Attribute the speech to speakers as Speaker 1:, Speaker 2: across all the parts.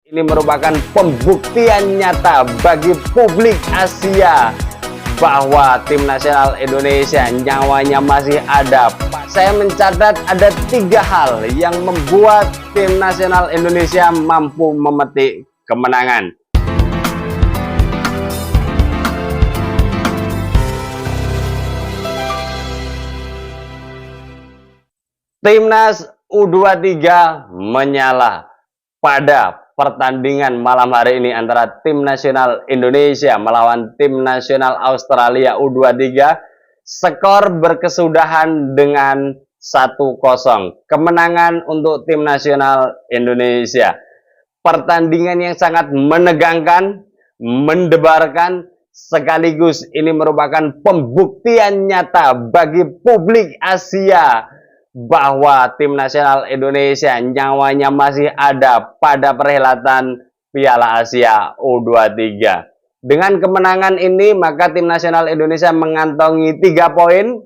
Speaker 1: Ini merupakan pembuktian nyata bagi publik Asia bahwa tim nasional Indonesia nyawanya masih ada. Saya mencatat ada 3 hal yang membuat tim nasional Indonesia mampu memetik kemenangan. Timnas U23 menyala pada pertandingan malam hari ini antara tim nasional Indonesia melawan tim nasional Australia U23. Skor berkesudahan dengan 1-0. Kemenangan untuk tim nasional Indonesia. Pertandingan yang sangat menegangkan, mendebarkan, sekaligus ini merupakan pembuktian nyata bagi publik Asia bahwa tim nasional Indonesia nyawanya masih ada pada perhelatan Piala Asia U23. Dengan kemenangan ini, maka tim nasional Indonesia mengantongi 3 poin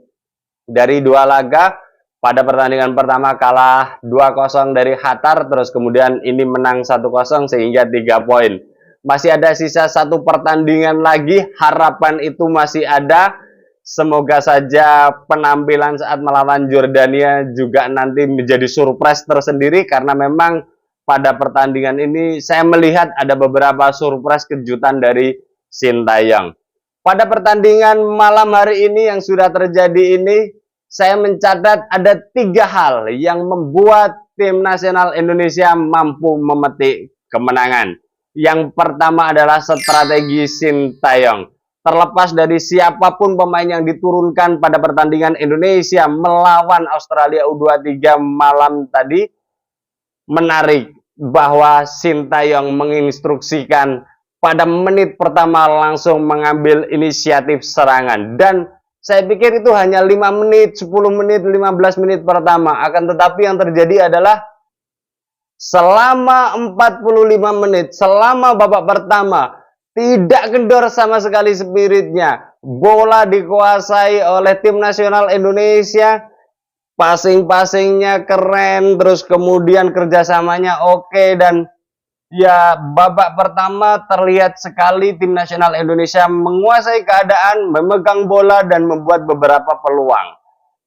Speaker 1: dari 2 laga. Pada pertandingan pertama kalah 2-0 dari Qatar, terus kemudian ini menang 1-0 sehingga 3 poin. Masih ada sisa 1 pertandingan lagi, harapan itu masih ada. Semoga saja penampilan saat melawan Jordania juga nanti menjadi surprise tersendiri, karena memang pada pertandingan ini saya melihat ada beberapa surprise kejutan dari Sintayong. Pada pertandingan malam hari ini yang sudah terjadi ini, saya mencatat ada 3 hal yang membuat tim nasional Indonesia mampu memetik kemenangan. Yang pertama adalah strategi Sintayong. Terlepas dari siapapun pemain yang diturunkan pada pertandingan Indonesia melawan Australia U23 malam tadi, menarik bahwa Sintayong menginstruksikan pada menit pertama langsung mengambil inisiatif serangan. Dan saya pikir itu hanya 5 menit, 10 menit, 15 menit pertama. Akan tetapi yang terjadi adalah selama 45 menit, selama babak pertama, tidak kendor sama sekali spiritnya. Bola dikuasai oleh tim nasional Indonesia. Passing-passingnya keren. Terus kemudian kerjasamanya oke. Dan ya, babak pertama terlihat sekali tim nasional Indonesia menguasai keadaan, memegang bola dan membuat beberapa peluang.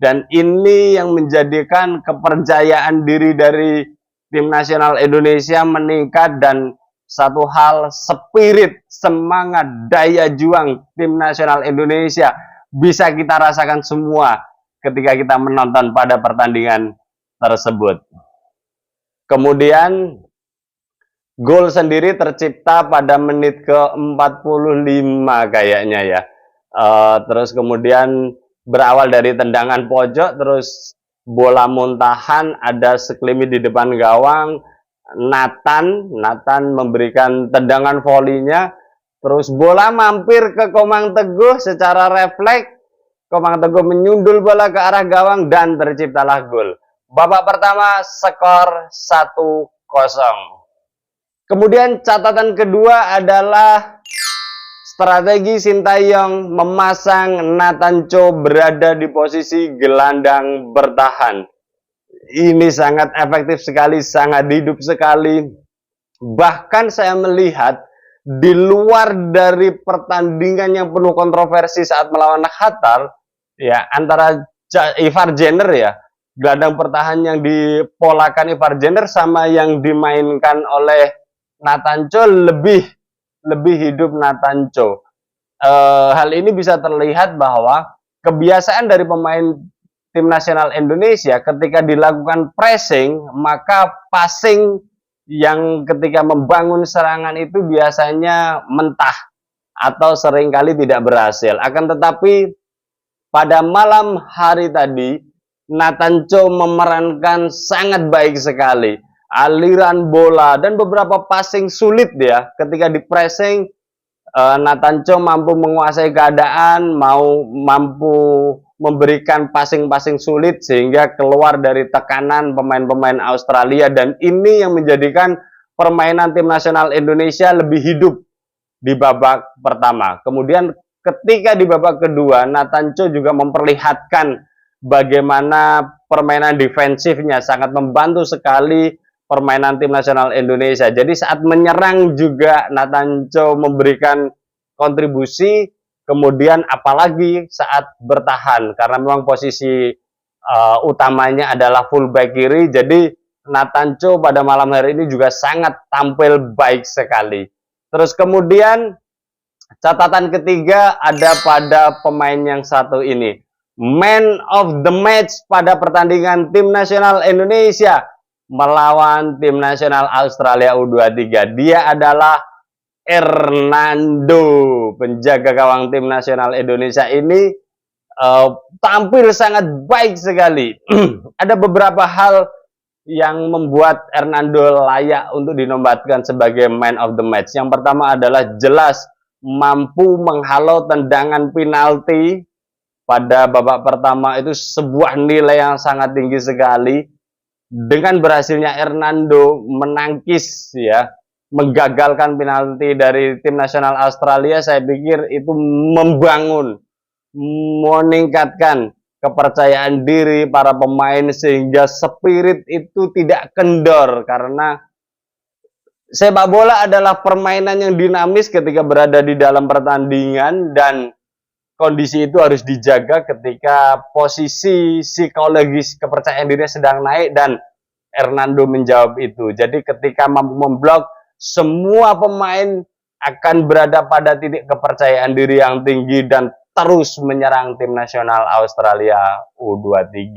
Speaker 1: Dan ini yang menjadikan kepercayaan diri dari tim nasional Indonesia meningkat. Dan satu hal, spirit, semangat, daya juang tim nasional Indonesia bisa kita rasakan semua ketika kita menonton pada pertandingan tersebut. Kemudian gol sendiri tercipta pada menit ke-45 kayaknya ya. Terus kemudian berawal dari tendangan pojok, terus bola muntahan, ada sekelumit di depan gawang. Nathan memberikan tendangan volinya, terus bola mampir ke Komang Teguh secara refleks. Komang Teguh menyundul bola ke arah gawang dan terciptalah gol. Babak pertama skor 1-0. Kemudian catatan kedua adalah strategi Sintayong memasang Nathan Cho berada di posisi gelandang bertahan. Ini sangat efektif sekali, sangat hidup sekali. Bahkan saya melihat di luar dari pertandingan yang penuh kontroversi saat melawan Qatar, ya, antara Ivar Jenner, ya, gelandang pertahan yang dipolakan Ivar Jenner sama yang dimainkan oleh Nathan Cho, lebih hidup Nathan Cho. Hal ini bisa terlihat bahwa kebiasaan dari pemain tim nasional Indonesia ketika dilakukan pressing, maka passing yang ketika membangun serangan itu biasanya mentah atau seringkali tidak berhasil. Akan tetapi pada malam hari tadi, Nathan Cho memerankan sangat baik sekali. Aliran bola dan beberapa passing sulit ya, ketika di pressing, Nathan Cho mampu menguasai keadaan, mampu memberikan passing-passing sulit sehingga keluar dari tekanan pemain-pemain Australia. Dan ini yang menjadikan permainan tim nasional Indonesia lebih hidup di babak pertama. Kemudian ketika di babak kedua, Nathan Cho juga memperlihatkan bagaimana permainan defensifnya sangat membantu sekali permainan tim nasional Indonesia. Jadi saat menyerang juga Nathan memberikan kontribusi, kemudian apalagi saat bertahan karena memang posisi utamanya adalah fullback kiri. Jadi Nathan pada malam hari ini juga sangat tampil baik sekali. Terus kemudian catatan ketiga ada pada pemain yang satu ini. Man of the match pada pertandingan tim nasional Indonesia melawan tim nasional Australia U23. Dia adalah Hernando, penjaga gawang tim nasional Indonesia ini tampil sangat baik sekali. Ada beberapa hal yang membuat Hernando layak untuk dinobatkan sebagai man of the match. Yang pertama adalah jelas mampu menghalau tendangan penalti pada babak pertama, itu sebuah nilai yang sangat tinggi sekali. Dengan berhasilnya Hernando menangkis ya, menggagalkan penalti dari tim nasional Australia, saya pikir itu membangun, meningkatkan kepercayaan diri para pemain sehingga spirit itu tidak kendor, karena sepak bola adalah permainan yang dinamis ketika berada di dalam pertandingan, dan kondisi itu harus dijaga ketika posisi psikologis kepercayaan diri sedang naik, dan Hernando menjawab itu. Jadi ketika mampu memblok, semua pemain akan berada pada titik kepercayaan diri yang tinggi dan terus menyerang tim nasional Australia U23.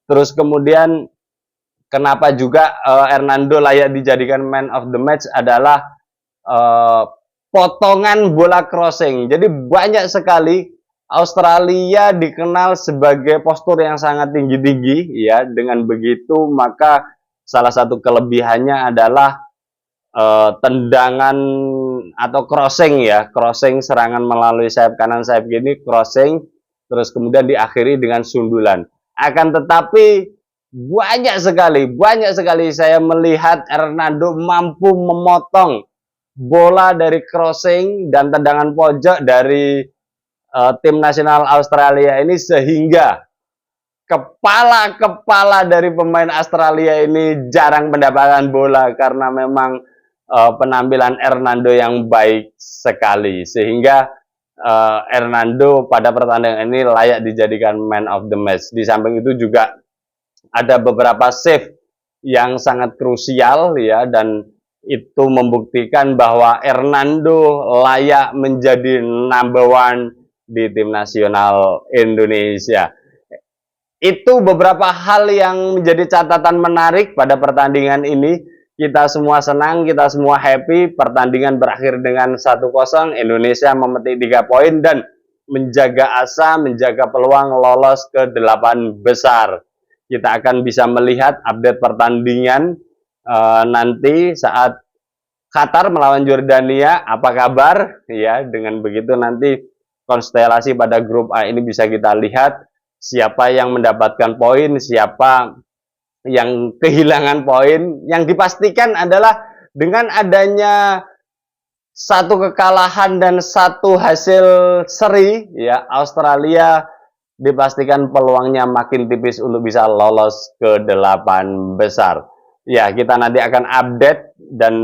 Speaker 1: Terus kemudian kenapa juga Hernando layak dijadikan man of the match adalah potongan bola crossing. Jadi banyak sekali Australia dikenal sebagai postur yang sangat tinggi-tinggi ya. Dengan begitu maka salah satu kelebihannya adalah tendangan atau crossing ya, crossing serangan melalui sayap kanan sayap kiri, crossing terus kemudian diakhiri dengan sundulan. Akan tetapi banyak sekali saya melihat Hernando mampu memotong bola dari crossing dan tendangan pojok dari tim nasional Australia ini, sehingga kepala dari pemain Australia ini jarang mendapatkan bola karena memang penampilan Hernando yang baik sekali, sehingga Hernando pada pertandingan ini layak dijadikan man of the match. Di samping itu juga ada beberapa save yang sangat krusial ya, dan itu membuktikan bahwa Hernando layak menjadi number one di tim nasional Indonesia. Itu beberapa hal yang menjadi catatan menarik pada pertandingan ini. Kita semua senang, kita semua happy. Pertandingan berakhir dengan 1-0. Indonesia memetik 3 poin dan menjaga asa, menjaga peluang lolos ke 8 besar. Kita akan bisa melihat update pertandingan nanti saat Qatar melawan Jordania, apa kabar ya. Dengan begitu nanti konstelasi pada grup A ini bisa kita lihat siapa yang mendapatkan poin, siapa yang kehilangan poin. Yang dipastikan adalah dengan adanya 1 kekalahan dan 1 hasil seri ya, Australia dipastikan peluangnya makin tipis untuk bisa lolos ke 8 besar. Ya, kita nanti akan update dan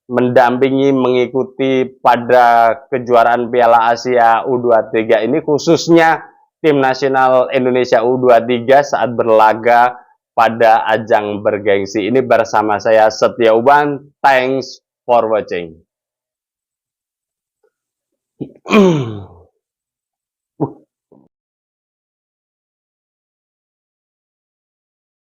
Speaker 1: mendampingi, mengikuti pada kejuaraan Piala Asia U23 ini, khususnya tim nasional Indonesia U23 saat berlaga pada ajang bergengsi ini bersama saya Setia Uban. Thanks for watching.